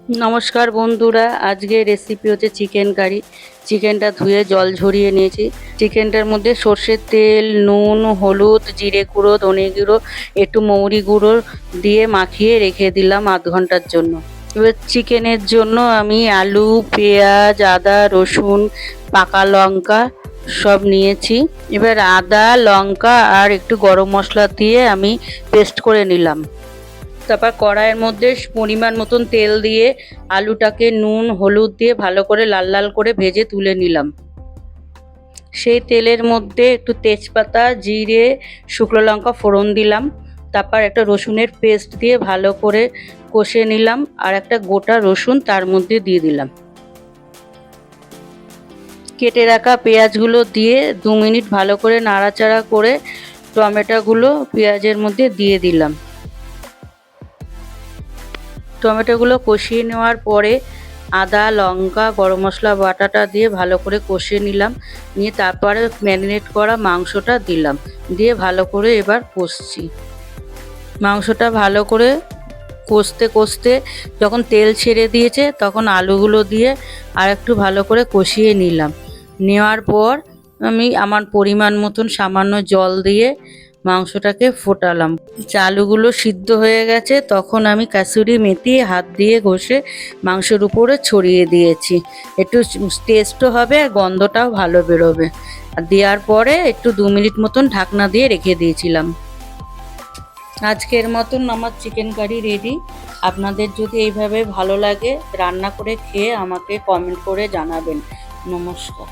নমস্কার বন্ধুরা, আজকের রেসিপি হচ্ছে চিকেন কারি। চিকেনটা ধুয়ে জল ঝরিয়ে নিয়েছি। চিকেনটার মধ্যে সর্ষের তেল, নুন, হলুদ, জিরে গুঁড়ো, ধনে গুঁড়ো, একটু মৌরি গুঁড়ো দিয়ে মাখিয়ে রেখে দিলাম আধ ঘন্টার জন্য। এবার চিকেনের জন্য আমি আলু, পেঁয়াজ, আদা, রসুন, পাকা লঙ্কা সব নিয়েছি। এবার আদা, লঙ্কা আর একটু গরম মশলা দিয়ে আমি পেস্ট করে নিলাম। তারপর কড়াইয়ের মধ্যে পরিমাণ মতন তেল দিয়ে আলুটাকে নুন হলুদ দিয়ে ভালো করে লাল লাল করে ভেজে তুলে নিলাম। সেই তেলের মধ্যে একটু তেজপাতা, জিরে, শুকনো লঙ্কা ফোড়ন দিলাম। তারপর একটা রসুনের পেস্ট দিয়ে ভালো করে কষে নিলাম আর একটা গোটা রসুন তার মধ্যে দিয়ে দিলাম। কেটে রাখা পেঁয়াজগুলো দিয়ে 2 মিনিট ভালো করে নাড়াচাড়া করে টমেটোগুলো পেঁয়াজের মধ্যে দিয়ে দিলাম। টমেটোগুলো কষিয়ে নেওয়ার পরে আদা, লঙ্কা, গরম মশলা বাটাটা দিয়ে ভালো করে কষিয়ে নিলাম। নিয়ে তারপরে ম্যারিনেট করা মাংসটা দিলাম, দিয়ে ভালো করে এবার কষছি। মাংসটা ভালো করে কষতে কষতে যখন তেল ছেড়ে দিয়েছে তখন আলুগুলো দিয়ে আর একটু ভালো করে কষিয়ে নিলাম। নেওয়ার পর আমি আমার পরিমাণ মতন সামান্য জল দিয়ে মাংসটাকে ফোটালাম। আলুগুলো সিদ্ধ হয়ে গেছে তখন আমি কাসুরি মেথি হাত দিয়ে ঘষে মাংসের উপরে ছড়িয়ে দিয়েছি। একটু টেস্টও হবে আর গন্ধটাও ভালো বেরোবে। আর দেওয়ার পরে একটু 2 মিনিট মতন ঢাকনা দিয়ে রেখে দিয়েছিলাম। আজকের মতন আমার চিকেন কারি রেডি। আপনাদের যদি এইভাবে ভালো লাগে রান্না করে খেয়ে আমাকে কমেন্ট করে জানাবেন। নমস্কার।